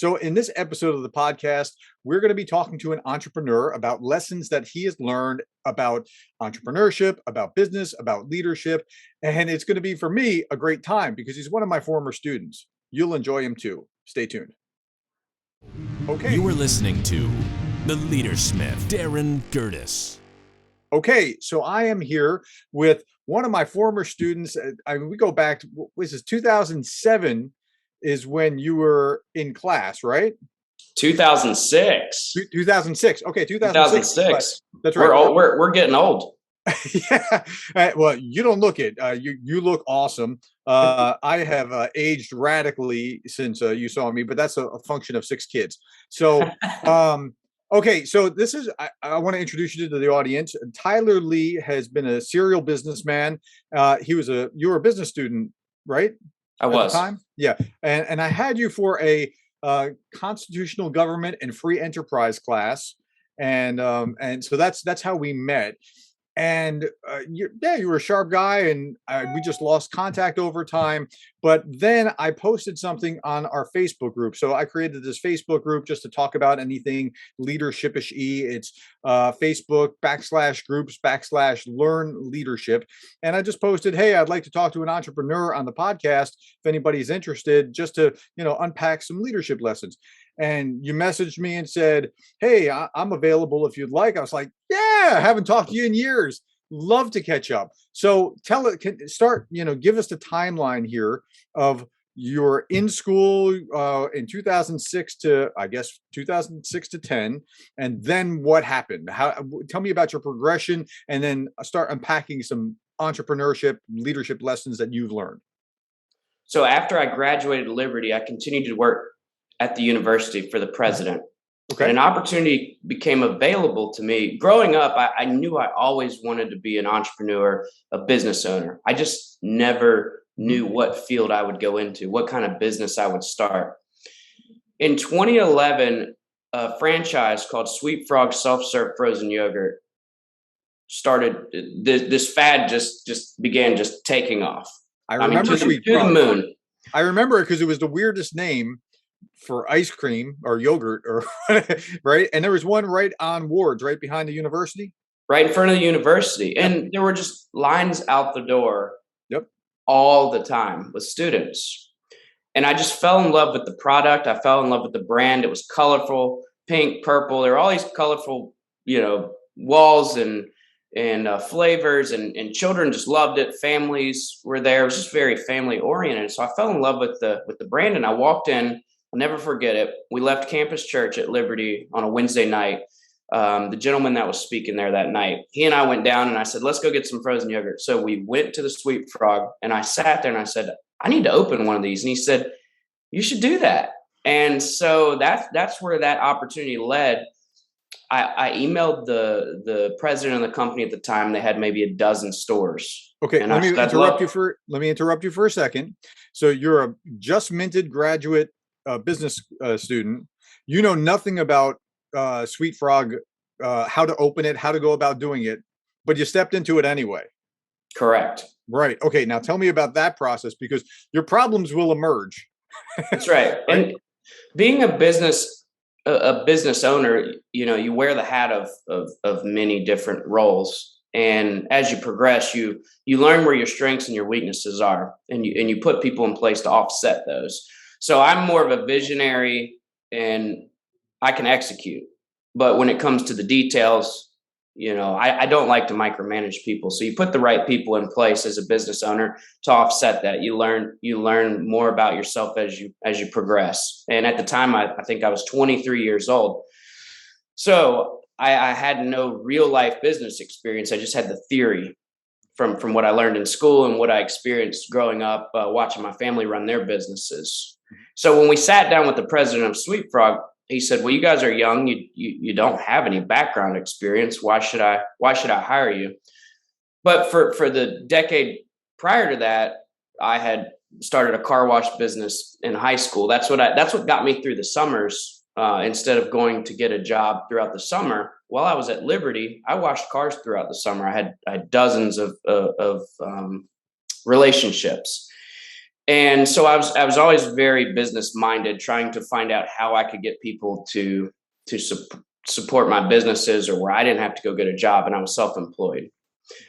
So, in this episode of the podcast, we're going to be talking to an entrepreneur about lessons that he has learned about entrepreneurship, about business, about leadership. And it's going to be, for me, a great time because he's one of my former students. You'll enjoy him too. Stay tuned. Okay. You are listening to The Leadersmith, Darren Gerdes. Okay, so I am here with one of my former students. We go back to, what was this, 2007 is when you were in class, right? 2006. 2006. Okay, 2006. 2006. That's right. We're getting old. Yeah. Well, you don't look it. You look awesome. I have aged radically since you saw me, but that's a function of 6 kids. So, okay, so this is, I want to introduce you to the audience. Tyler Lee has been a serial businessman. You were a business student, right? I was. At the time? Yeah. And I had you for a constitutional government and free enterprise class. And so that's how we met. And you were a sharp guy, and we just lost contact over time. But then I posted something on our Facebook group. So I created this Facebook group just to talk about anything leadership-ish-y. It's Facebook/groups/learn leadership. And I just posted, hey, I'd like to talk to an entrepreneur on the podcast if anybody's interested, just to, unpack some leadership lessons. And you messaged me and said, hey, I'm available if you'd like. I was like, yeah, I haven't talked to you in years. Love to catch up. So give us the timeline here of you're in school in 2006 to, I guess, 2006 to 10. And then what happened? Tell me about your progression, and then start unpacking some entrepreneurship, leadership lessons that you've learned. So after I graduated Liberty, I continued to work at the university for the president. Okay. And an opportunity became available to me. Growing up, I knew I always wanted to be an entrepreneur, a business owner. I just never knew what field I would go into, what kind of business I would start. In 2011, a franchise called Sweet Frog Self-Serve Frozen Yogurt started. This fad just began taking off. I remember Sweet Frog. To the moon. I remember it because it was the weirdest name for ice cream or yogurt, or right. And there was one right on Wards, right behind the university, right in front of the university. And there were just lines out the door. Yep. All the time with students. And I just fell in love with the product. I fell in love with the brand. It was colorful, pink, purple. There were all these colorful, walls and flavors, and children just loved it. Families were there. It was just very family oriented. So I fell in love with the brand, and I walked in. I'll never forget it. We left Campus Church at Liberty on a Wednesday night. The gentleman that was speaking there that night, he and I went down, and I said, let's go get some frozen yogurt. So we went to the Sweet Frog, and I sat there and I said, I need to open one of these. And he said, you should do that. And so that's where that opportunity led. I emailed the president of the company at the time. They had maybe a dozen stores. Okay, let me interrupt you for a second. So you're a just minted graduate business student. You know nothing about Sweet Frog, how to open it, how to go about doing it, but you stepped into it anyway. Correct. Right. Okay. Now tell me about that process, because your problems will emerge. That's right. Right? And being a business owner, you wear the hat of many different roles. And as you progress, you learn where your strengths and your weaknesses are, and you put people in place to offset those. So I'm more of a visionary, and I can execute. But when it comes to the details, I don't like to micromanage people. So you put the right people in place as a business owner to offset that. You learn more about yourself as you progress. And at the time, I think I was 23 years old. So I had no real life business experience. I just had the theory from what I learned in school and what I experienced growing up, watching my family run their businesses. So when we sat down with the president of Sweet Frog, he said, well, you guys are young. You don't have any background experience. Why should I hire you? But for the decade prior to that, I had started a car wash business in high school. That's what got me through the summers. Instead of going to get a job throughout the summer, while I was at Liberty, I washed cars throughout the summer. I had dozens of relationships. And so I was always very business minded, trying to find out how I could get people to support my businesses, or where I didn't have to go get a job, and I was self-employed.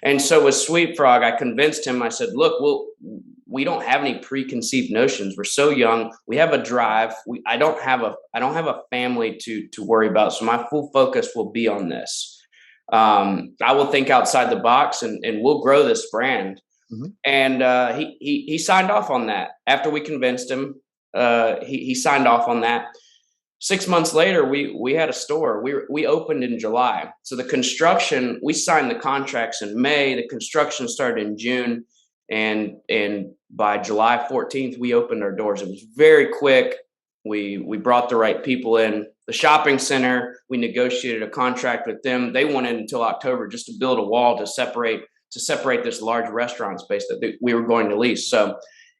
And so with Sweet Frog, I convinced him. I said, "Look, we don't have any preconceived notions. We're so young. We have a drive. I don't have a family to worry about. So my full focus will be on this. I will think outside the box, and we'll grow this brand." Mhm. And he signed off on that. After we convinced him, he signed off on that. 6 months later, we had a store. We opened in July. So the construction, we signed the contracts in May. The construction started in June, and by July 14th, we opened our doors. It was very quick. We brought the right people in. The shopping center, we negotiated a contract with them. They wanted until October just to build a wall to separate this large restaurant space that we were going to lease. So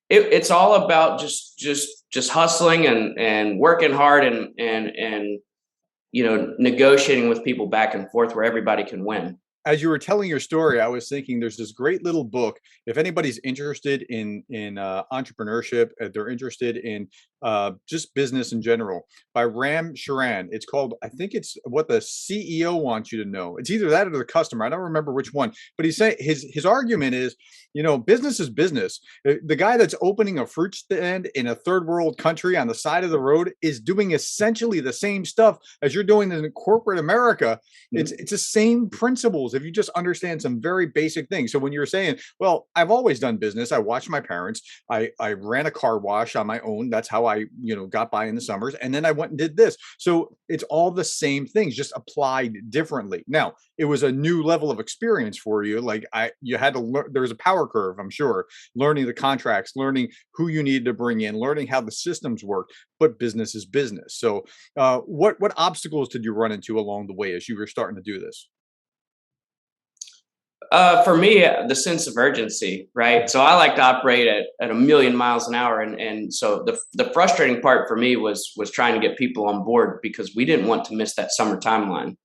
it's all about just hustling and working hard, and negotiating with people back and forth where everybody can win. As you were telling your story, I was thinking there's this great little book. If anybody's interested in entrepreneurship, if they're interested in just business in general, by Ram Charan. It's called, I think it's What the CEO Wants You to Know. It's either that or the customer. I don't remember which one. But he's saying his argument is, business is business. The guy that's opening a fruit stand in a third world country on the side of the road is doing essentially the same stuff as you're doing in corporate America. It's the same principles if you just understand some very basic things. So when you're saying, well, I've always done business, I watched my parents, I ran a car wash on my own. That's how I got by in the summers, and then I went and did this. So it's all the same things, just applied differently. Now it was a new level of experience for you. Like you had to learn. There was a power curve, I'm sure, learning the contracts, learning who you needed to bring in, learning how the systems work. But business is business. So what obstacles did you run into along the way as you were starting to do this? For me, the sense of urgency, right? So I like to operate at a million miles an hour, and so the frustrating part for me was trying to get people on board, because we didn't want to miss that summer timeline.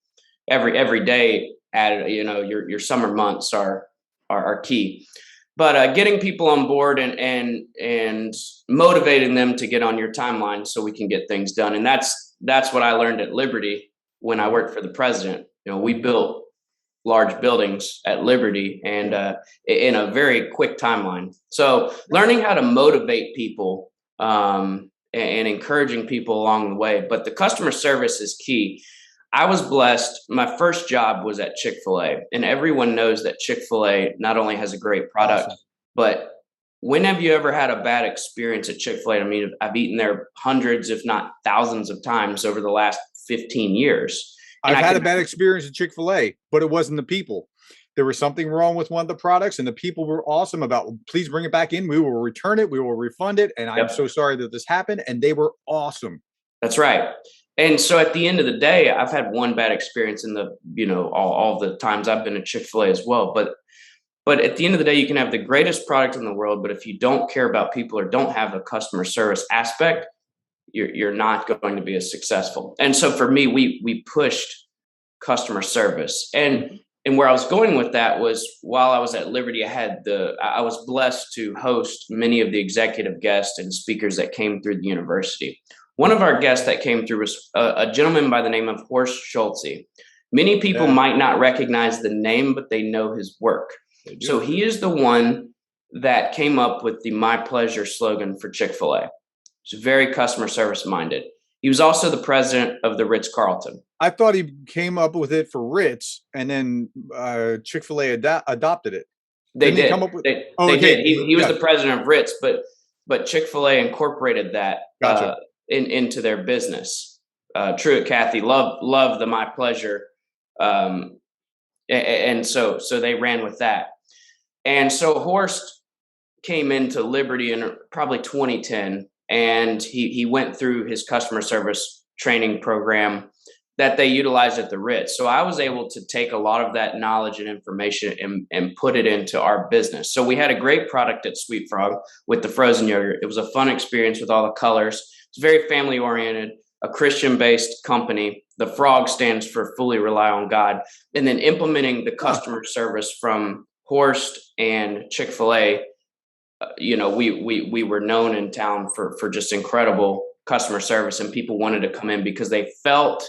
Every day, at your summer months are key, but getting people on board and motivating them to get on your timeline so we can get things done, and that's what I learned at Liberty when I worked for the president. We built large buildings at Liberty, and in a very quick timeline. So learning how to motivate people, and encouraging people along the way. But the customer service is key. I was blessed. My first job was at Chick-fil-A, and everyone knows that Chick-fil-A not only has a great product, Awesome. but when have you ever had a bad experience at Chick-fil-A? I mean, I've eaten there hundreds, if not thousands of times over the last 15 years. And I've I had a can bad experience at Chick-fil-A, but it wasn't the people. There was something wrong with one of the products, and the people were awesome about, please bring it back in. We will return it. We will refund it. And I'm so Yep. sorry that this happened. And they were awesome. That's right. And so at the end of the day, I've had one bad experience in all the times I've been at Chick-fil-A as well. But at the end of the day, you can have the greatest product in the world, but if you don't care about people or don't have a customer service aspect, you're not going to be as successful. And so for me, we pushed customer service. And where I was going with that was, while I was at Liberty, I was blessed to host many of the executive guests and speakers that came through the university. One of our guests that came through was a gentleman by the name of Horst Schulze. Many people Yeah, might not recognize the name, but they know his work. they So do. he is the one that came up with the My Pleasure slogan for Chick-fil-A. He's very customer service minded. He was also the president of the Ritz-Carlton. I thought he came up with it for Ritz, and then Chick-fil-A adopted it. They Didn't he did. come up with? Oh, They okay. did. He was Yeah, the president of Ritz, but Chick-fil-A incorporated that gotcha. into their business. Truett Cathy love the My Pleasure, and so they ran with that. And so Horst came into Liberty in probably 2010, and he went through his customer service training program that they utilized at the Ritz. So I was able to take a lot of that knowledge and information and put it into our business. So we had a great product at Sweet Frog with the frozen yogurt. It was a fun experience with all the colors. It's very family oriented, a Christian based company. The frog stands for fully rely on God. And then implementing the Huh. customer service from Horst and Chick-fil-A we were known in town for just incredible customer service, and people wanted to come in because they felt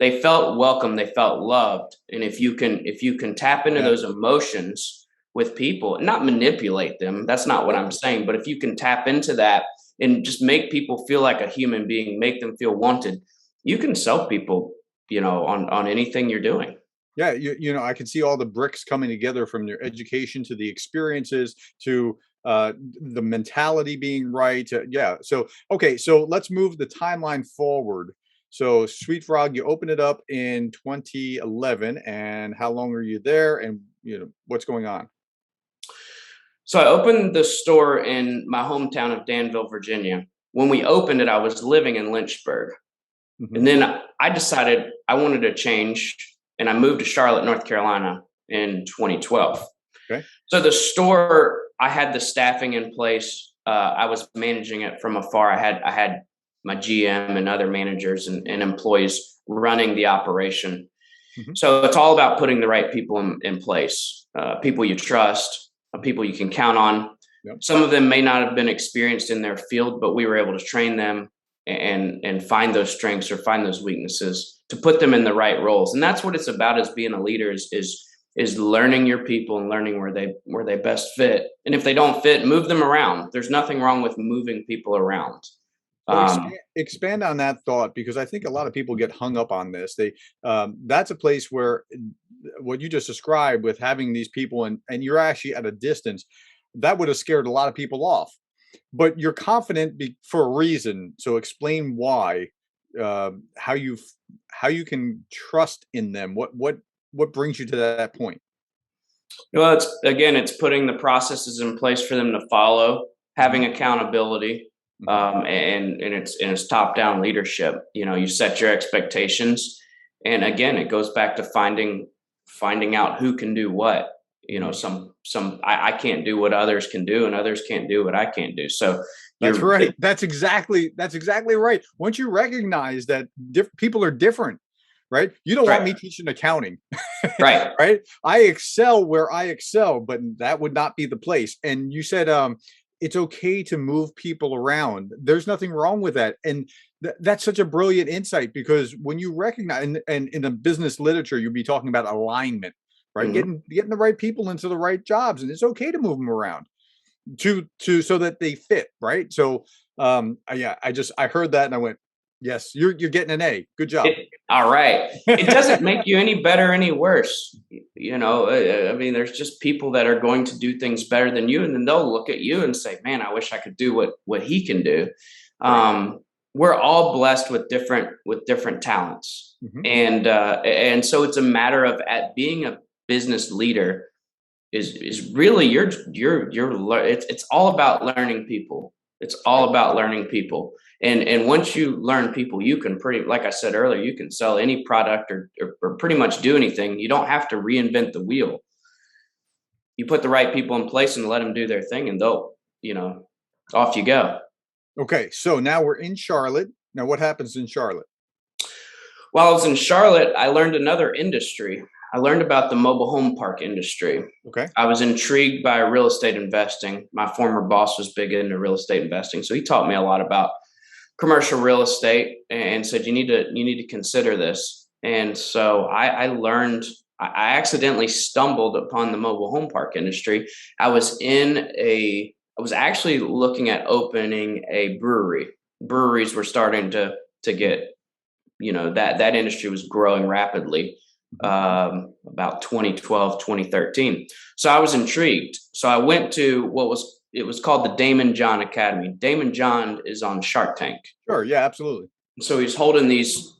welcome, they felt loved. And if you can tap into Yeah. those emotions with people, not manipulate them, that's not what I'm saying, but if you can tap into that and just make people feel like a human being, make them feel wanted, you can sell people, on anything you're doing. Yeah, I can see all the bricks coming together from your education to the experiences to the mentality being right. Yeah. So, okay. So let's move the timeline forward. So, Sweet Frog, you opened it up in 2011, and how long are you there? And what's going on? So I opened the store in my hometown of Danville, Virginia. When we opened it, I was living in Lynchburg. Hmm. And then I decided I wanted to change, and I moved to Charlotte, North Carolina in 2012. Okay. So the store, I had the staffing in place. I was managing it from afar. I had my GM and other managers and employees running the operation. Hmm. So it's all about putting the right people in place, people you trust, people you can count on. Yep. Some of them may not have been experienced in their field, but we were able to train them and find those strengths or find those weaknesses to put them in the right roles. And that's what it's about, as being a leader, is learning your people and learning where they best fit. And if they don't fit, move them around. There's nothing wrong with moving people around. So expand on that thought, because I think a lot of people get hung up on this. That's a place where what you just described with having these people and you're actually at a distance, that would have scared a lot of people off. But you're confident for a reason. So explain why, how you can trust in them. What brings you to that point? Well, it's putting the processes in place for them to follow, having accountability, Mhm. and it's top down leadership. You set your expectations, and again, it goes back to finding out who can do what. I can't do what others can do, and others can't do what I can't do. So That's you're right. That's exactly right. Once you recognize that people are different, right? You don't want me right, teaching accounting, right. right? I excel where I excel, but that would not be the place. And you said it's okay to move people around. There's nothing wrong with that. And that's such a brilliant insight, because when you recognize, and in the business literature, you'd be talking about alignment, right? Mhm. Getting the right people into the right jobs, and it's okay to move them around to so that they fit, right? So yeah, I heard that and I went, yes, you're getting an A. Good job. All right. It doesn't make you any better, any worse. I mean, there's just people that are going to do things better than you, and then they'll look at you and say, "Man, I wish I could do what he can do." Right. We're all blessed with different talents, Hmm. and so it's a matter of, at being a business leader, is really it's all about learning people. It's all about learning people. And once you learn people, you can like I said earlier, you can sell any product, or pretty much do anything. You don't have to reinvent the wheel. You put the right people in place and let them do their thing, and off you go. Okay, so now we're in Charlotte. Now, what happens in Charlotte? While I was in Charlotte, I learned another industry. I learned about the mobile home park industry. Okay. I was intrigued by real estate investing. My former boss was big into real estate investing, so he taught me a lot about commercial real estate and said, you need to consider this. And so I learned. I accidentally stumbled upon the mobile home park industry. I was actually looking at opening a brewery. Breweries were starting to get, that industry was growing rapidly, about 2012, 2013. So I was intrigued. So I went to it was called the Damon John Academy. Damon John is on Shark Tank. Sure. Yeah, absolutely. So he's holding these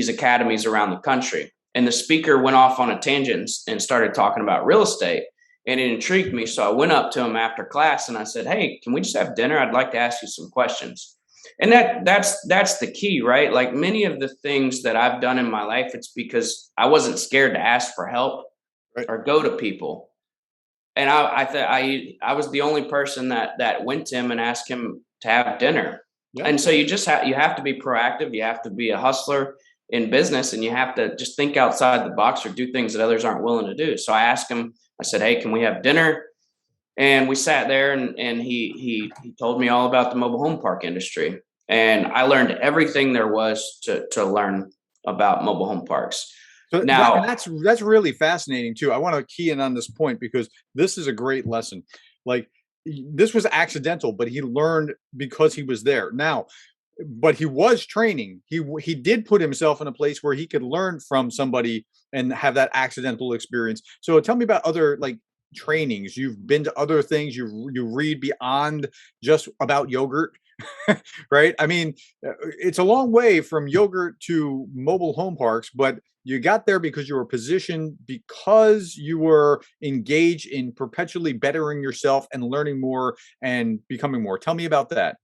academies around the country. And the speaker went off on a tangent and started talking about real estate. And it intrigued me. So I went up to him after class and I said, "Hey, can we just have dinner? I'd like to ask you some questions." And that's the key, right? Like many of the things that I've done in my life, it's because I wasn't scared to ask for help Right. or go to people. And I was the only person that went to him and asked him to have dinner. Yeah. And so you have to be proactive. You have to be a hustler in business, and you have to just think outside the box or do things that others aren't willing to do. So I asked him, I said, "Hey, can we have dinner?" And we sat there, and he told me all about the mobile home park industry. And I learned everything there was to learn about mobile home parks. So Now, that's really fascinating too. I want to key in on this point because this is a great lesson. Like this was accidental, but he learned because he was there. Now, but he was training. He did put himself in a place where he could learn from somebody and have that accidental experience. So tell me about other like trainings. You've been to other things. You read beyond just about yogurt, right? I mean, it's a long way from yogurt to mobile home parks, but you got there because you were positioned, because you were engaged in perpetually bettering yourself and learning more and becoming more. Tell me about that.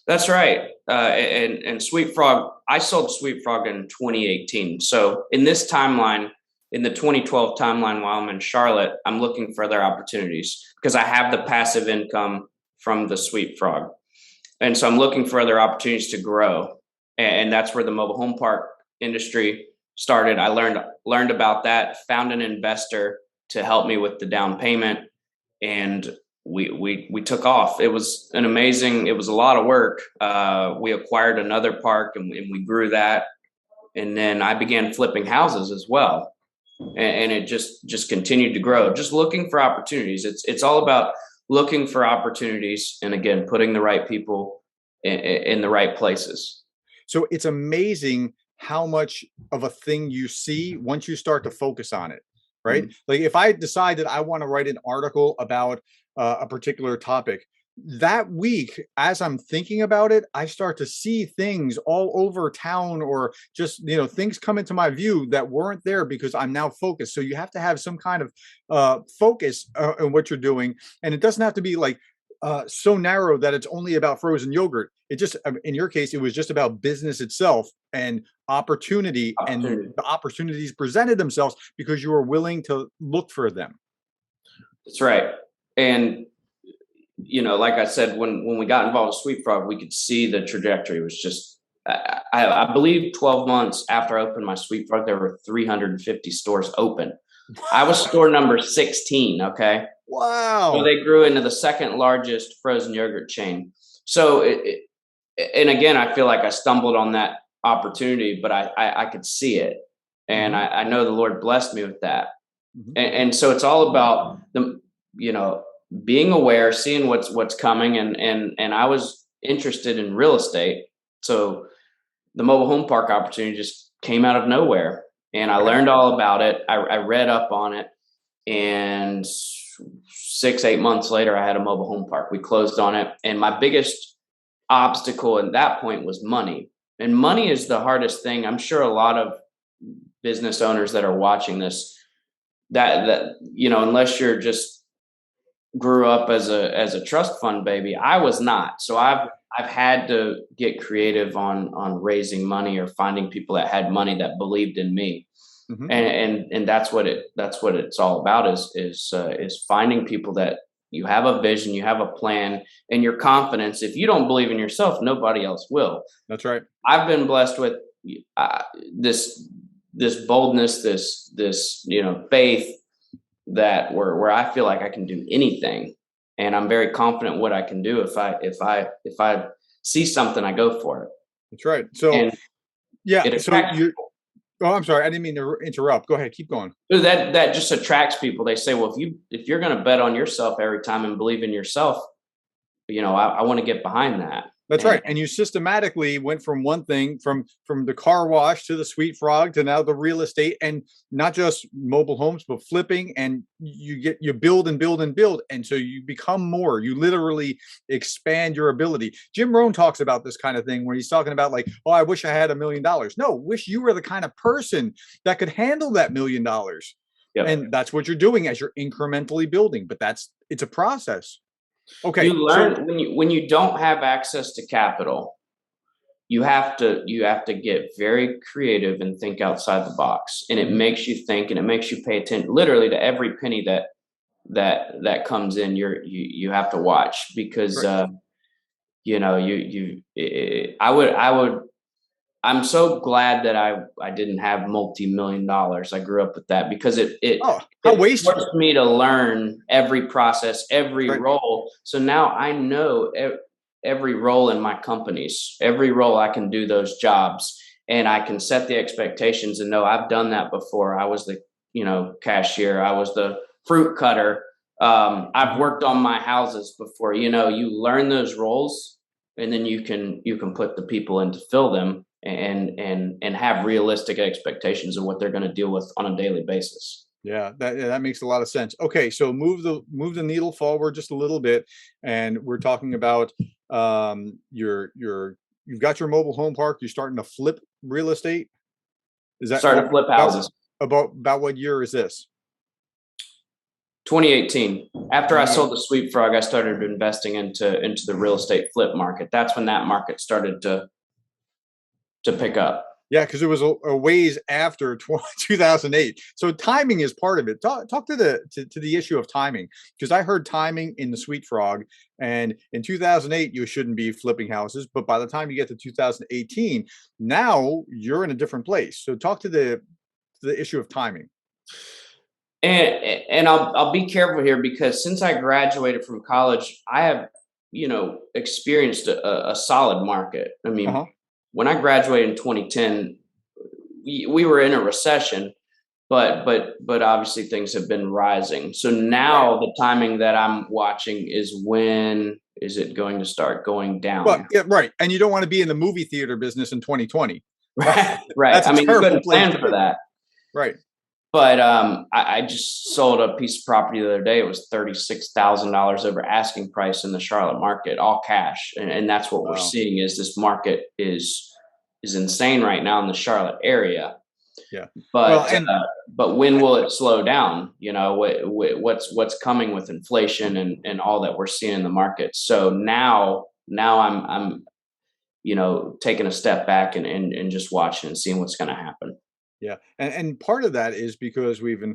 that's right. And Sweet Frog, I sold Sweet Frog in 2018. So in this timeline, in the 2012 timeline, while I'm in Charlotte, I'm looking for other opportunities because I have the passive income from the Sweet Frog. And so I'm looking for other opportunities to grow. And that's where the mobile home park industry started. I learned about that, found an investor to help me with the down payment, and we took off. It was it was a lot of work. We acquired another park, and we grew that. And then I began flipping houses as well. And it just continued to grow, just looking for opportunities. It's all about looking for opportunities, and again, putting the right people in the right places. So it's amazing how much of a thing you see once you start to focus on it, right? Mhm. Like if I decide that I want to write an article about a particular topic, that week, as I'm thinking about it, I start to see things all over town or just, things come into my view that weren't there because I'm now focused. So you have to have some kind of focus in what you're doing. And it doesn't have to be like, so narrow that it's only about frozen yogurt. It just, in your case, it was just about business itself and opportunity, and Opportunity. the opportunities presented themselves because you were willing to look for them. That's right. And like I said, when we got involved with Sweet Frog, we could see the trajectory was just. I believe 12 months after I opened my Sweet Frog, there were 350 stores open. I was store number 16. Okay. So Wow. they grew into the second largest frozen yogurt chain. So, and again, I feel like I stumbled on that opportunity, but I could see it, and Hmm. I know the Lord blessed me with that. Hmm. And so it's all about the you know being aware, seeing what's coming, and I was interested in real estate, so the mobile home park opportunity just came out of nowhere, and I Okay. learned all about it. I read up on it, and 6 8 months later, I had a mobile home park. We closed on it, and my biggest obstacle at that point was money. And money is the hardest thing. I'm sure a lot of business owners that are watching this, that unless you're just grew up as a trust fund baby. I was not. So I've had to get creative on raising money or finding people that had money that believed in me. Hmm. And that's what it's all about, is finding people that you have a vision, you have a plan, and your confidence. If you don't believe in yourself, nobody else will. That's right. I've been blessed with uh, this boldness, this faith, that where I feel like I can do anything, and I'm very confident what I can do. If I see something, I go for it, That's right. So and yeah. it So attracts you. Oh, I'm sorry. I didn't mean to interrupt. Go ahead. Keep going. that just attracts people. They say, well, if you're going to bet on yourself every time and believe in yourself, I want to get behind that. That's And right. And you systematically went from one thing, from the car wash to the Sweet Frog to now the real estate, and not just mobile homes, but flipping. And you build and build and build. And so you become more. You literally expand your ability. Jim Rohn talks about this kind of thing where he's talking about like, oh, I wish I had $1 million. No, wish you were the kind of person that could handle that $1 million. yep. And that's what you're doing as you're incrementally building. But it's a process. You Okay. So learn when you don't have access to capital, you have to get very creative and think outside the box, and it mhm, makes you think, and it makes you pay attention literally to every penny that comes in. You have to watch, because right. you I would I'm so glad that I didn't have multi-million dollars. I grew up with that because Oh, how it forced wasteful. me to learn every process, every Right. role. So now I know every role in my companies, every role I can do those jobs, and I can set the expectations and know I've done that before. I was the, cashier. I was the fruit cutter. I've Mhm. worked on my houses before. You learn those roles, and then you can put the people in to fill them, and have realistic expectations of what they're going to deal with on a daily basis. Yeah, that makes a lot of sense. Okay, so move the needle forward just a little bit, and we're talking about you've got your mobile home park. You're starting to flip real estate. Is that Starting to flip about houses. about what year is this? 2018. After I 28. sold the Sweet Frog, I started investing into the real estate flip market. That's when that market started to pick up. Yeah, because it was a ways after 2008. So timing is part of it. Talk to the issue of timing, because I heard timing in the Sweet Frog, and in 2008 you shouldn't be flipping houses, but by the time you get to 2018, now you're in a different place. So talk to the issue of timing. And I'll be careful here because since I graduated from college, I have experienced a solid market. I mean, Uh-huh. when I graduated in 2010, we were in a recession, but obviously things have been rising. So Right. now the timing that I'm watching is, when is it going to start going Well, down? yeah, right. And you don't want to be in the movie theater business in 2020. That, Right. that's a I mean, you terrible couldn't place plan to for be. that. Right. But I just sold a piece of property the other day. It was $36,000 over asking price in the Charlotte market, all cash, and that's what we're Wow. seeing is this market is insane right now in the Charlotte area. Yeah. Well, But and when will it slow down? What's coming with inflation and all that we're seeing in the market. So now I'm taking a step back and just watching and seeing what's going to happen. yeah, and part of that is because we've been,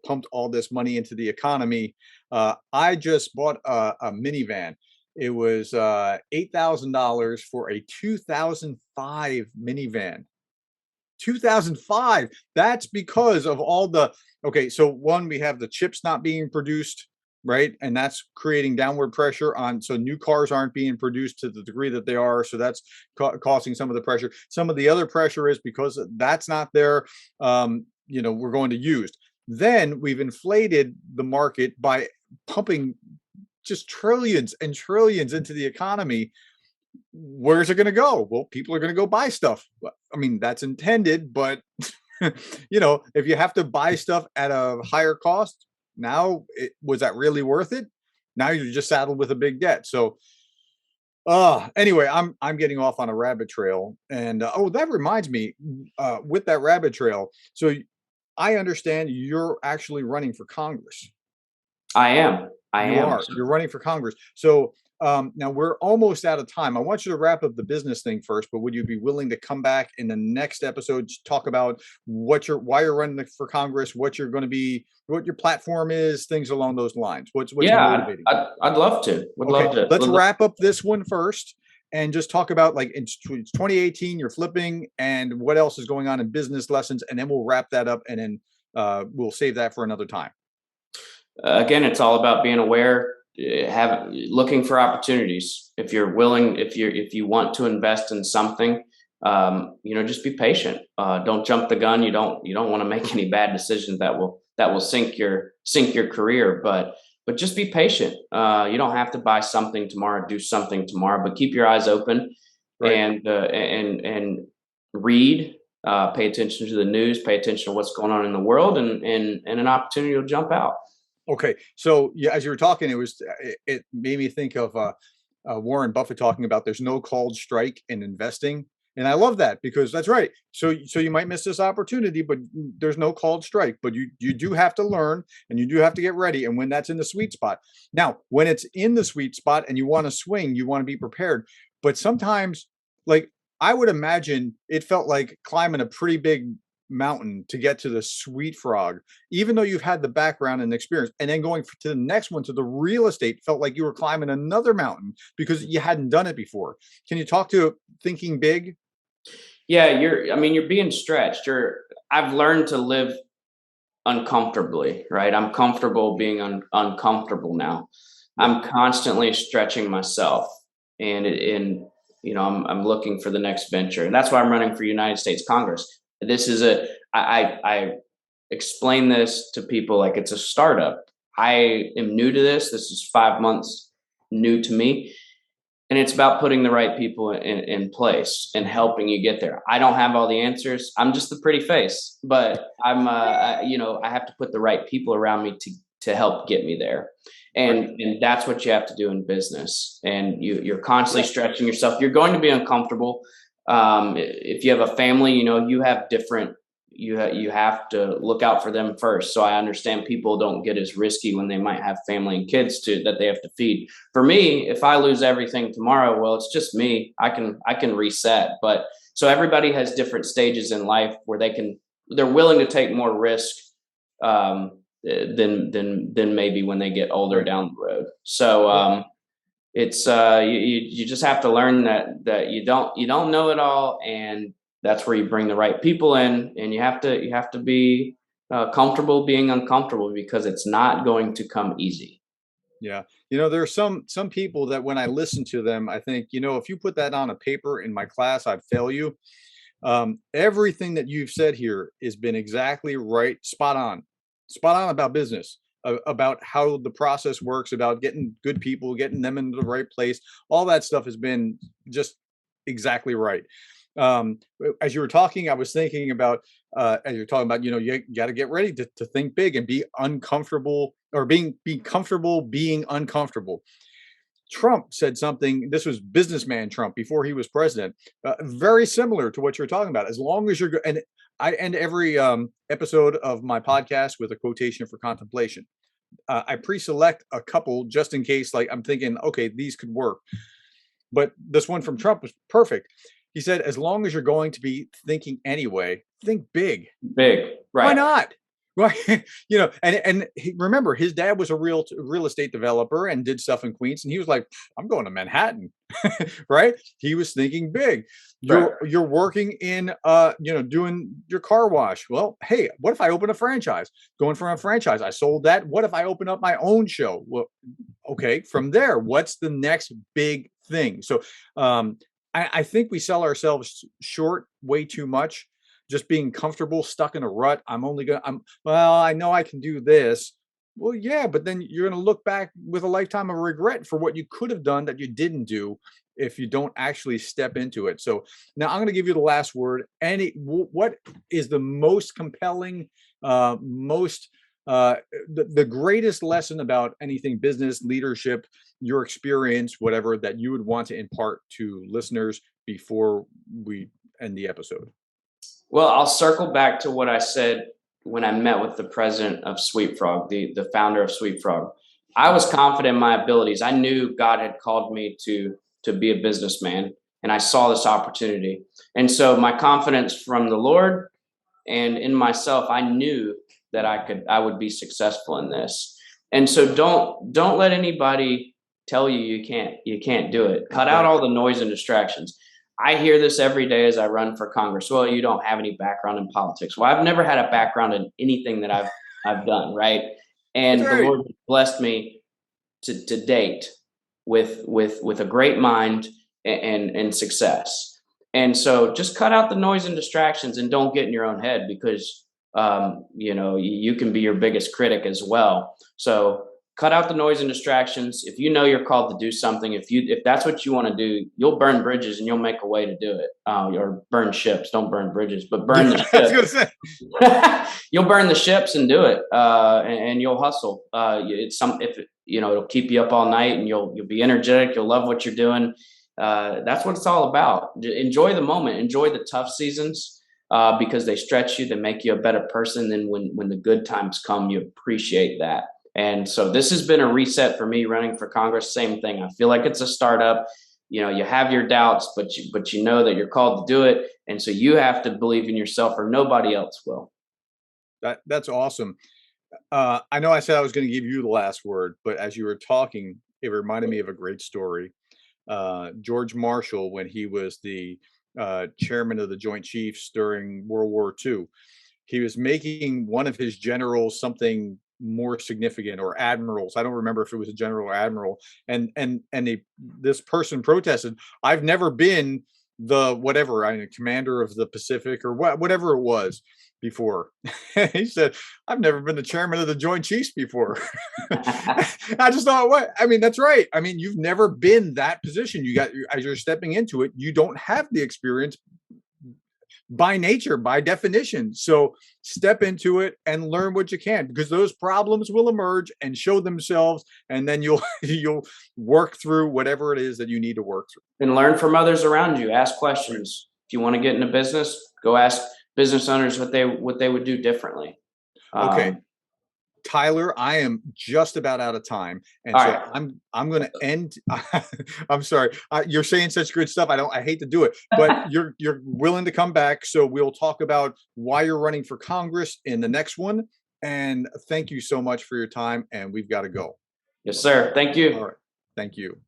pumped all this money into the economy. I just bought a minivan. It was $8,000 for a 2005 minivan. 2005. That's because of all the okay, so one, we have the chips not being produced, right? And that's creating downward pressure on, so new cars aren't being produced to the degree that they are, so that's causing some of the pressure. Some of the other pressure is because that's not there, we're going to used. Then we've inflated the market by pumping just trillions and trillions into the economy. Where's it going to go? Well, people are going to go buy stuff. I mean, that's intended, but if you have to buy stuff at a higher cost, now was that really worth it? Now you're just saddled with a big debt. So, anyway, I'm getting off on a rabbit trail, and oh, that reminds me, with that rabbit trail. So I understand you're actually running for Congress. I am. I You am. are. You're running for Congress. So now we're almost out of time. I want you to wrap up the business thing first, but would you be willing to come back in the next episode to talk about why you're running for Congress, what you're going to be, what your platform is, things along those lines? What's Yeah, motivating you? I'd love to. Would Okay, love to. let's wrap up this one first and just talk about, like, in 2018, you're flipping, and what else is going on in business lessons, and then we'll wrap that up, and then we'll save that for another time. Again, it's all about being aware, have looking for opportunities. If you're willing, if you want to invest in something, just be patient. Don't jump the gun. You don't want to make any bad decisions that will sink your career. But just be patient. You don't have to buy something tomorrow, do something tomorrow, but keep your eyes open, Right. and read. Pay attention to the news. Pay attention to what's going on in the world, and an opportunity will jump out. Okay, so yeah, as you were talking, it made me think of Warren Buffett talking about there's no called strike in investing, and I love that because that's right. So you might miss this opportunity, but there's no called strike. But you do have to learn, and you do have to get ready. And when that's in the sweet spot, now when it's in the sweet spot and you want to swing, you want to be prepared. But sometimes, like, I would imagine it felt like climbing a pretty big mountain to get to the sweet frog, even though you've had the background and experience, and then going to the next one, to the real estate, felt like you were climbing another mountain because you hadn't done it before. Can you talk to thinking big? Yeah, you're being stretched. I've learned to live uncomfortably, right? I'm comfortable being uncomfortable now. Yeah. I'm constantly stretching myself, and I'm looking for the next venture, and that's why I'm running for United States Congress. This is a I explain this to people like it's a startup. I am new to this. This is 5 months new to me, and it's about putting the right people in place and helping you get there. I don't have all the answers. I'm just the pretty face, but I have to put the right people around me to help get me there. Right. And that's what you have to do in business. And you're constantly stretching yourself. You're going to be uncomfortable. If you have a family, you have different, you have to look out for them first. So I understand people don't get as risky when they might have family and kids that they have to feed. For me, if I lose everything tomorrow, well, it's just me. I can reset. But so everybody has different stages in life where they're willing to take more risk, than maybe when they get older Right. down the road. So it's you just have to learn that you don't know it all, and that's where you bring the right people in, and you have to be comfortable being uncomfortable, because it's not going to come easy. Yeah. There are some people that when I listen to them, I think, if you put that on a paper in my class, I'd fail you. Everything that you've said here has been exactly right, spot on about business, about how the process works, about getting good people, getting them into the right place. All that stuff has been just exactly right. As you were talking, I was thinking about, as you're talking about, you got to get ready to think big and be uncomfortable, or be comfortable being uncomfortable. Trump said something. This was businessman Trump before he was president, very similar to what you're talking about. As long as and I end every episode of my podcast with a quotation for contemplation. I pre-select a couple just in case, like I'm thinking, okay, these could work. But this one from Trump was perfect. He said, as long as you're going to be thinking anyway, think big. Big, Why right? not? Right. And remember, his dad was a real estate developer and did stuff in Queens, and he was like, I'm going to Manhattan. Right. He was thinking big. Right. You're working in doing your car wash. Well, hey, what if I open a franchise? Going from a franchise, I sold that. What if I open up my own show? Well, okay, from there, what's the next big thing? So I think we sell ourselves short way too much, just being comfortable, stuck in a rut. Well, I know I can do this. Well, yeah, but then you're going to look back with a lifetime of regret for what you could have done that you didn't do if you don't actually step into it. So now I'm going to give you the last word. What is the most compelling, most the greatest lesson about anything business, leadership, your experience, whatever, that you would want to impart to listeners before we end the episode? Well, I'll circle back to what I said when I met with the president of Sweet Frog, the founder of Sweet Frog. I was confident in my abilities. I knew God had called me to be a businessman, and I saw this opportunity. And so my confidence from the Lord and in myself, I knew that I would be successful in this. And so don't let anybody tell you can't do it. Cut out Right. all the noise and distractions. I hear this every day as I run for Congress. Well, you don't have any background in politics. Well, I've never had a background in anything that I've done, right? That's And the right. Lord has blessed me to date with a great mind and success. And so just cut out the noise and distractions, and don't get in your own head, because you can be your biggest critic as well. So cut out the noise and distractions. If you know you're called to do something, if that's what you want to do, you'll burn bridges and you'll make a way to do it. Or burn ships. Don't burn bridges, but burn the Yeah, I was ship. gonna say. You'll burn the ships and do it, and you'll hustle. It's some if it'll keep you up all night, and you'll be energetic. You'll love what you're doing. That's what it's all about. Enjoy the moment. Enjoy the tough seasons, because they stretch you. They make you a better person. Then when the good times come, you appreciate that. And so this has been a reset for me running for Congress. Same thing. I feel like it's a startup. You have your doubts, but you know that you're called to do it, and so you have to believe in yourself, or nobody else will. That's awesome. I know I said I was going to give you the last word, but as you were talking, it reminded me of a great story. George Marshall, when he was the chairman of the Joint Chiefs during World War II. He was making one of his generals something more significant, or admirals. I don't remember if it was a general or admiral. This person protested, "I've never been the whatever, I commander of the Pacific or whatever it was before." He said, "I've never been the chairman of the Joint Chiefs before." I just thought, what? I mean, that's right. I mean, you've never been that position. As you're stepping into it, you don't have the experience by nature, by definition. So step into it and learn what you can, because those problems will emerge and show themselves, and then you'll you'll work through whatever it is that you need to work through. And learn from others around you. Ask questions. If you want to get into business, go ask business owners what they would do differently. Okay, Tyler, I am just about out of time, and All so right. I'm going to end. I'm sorry, you're saying such good stuff. I hate to do it, but you're willing to come back, so we'll talk about why you're running for Congress in the next one. And thank you so much for your time. And we've got to go. Yes, sir. Thank All you. right, thank you.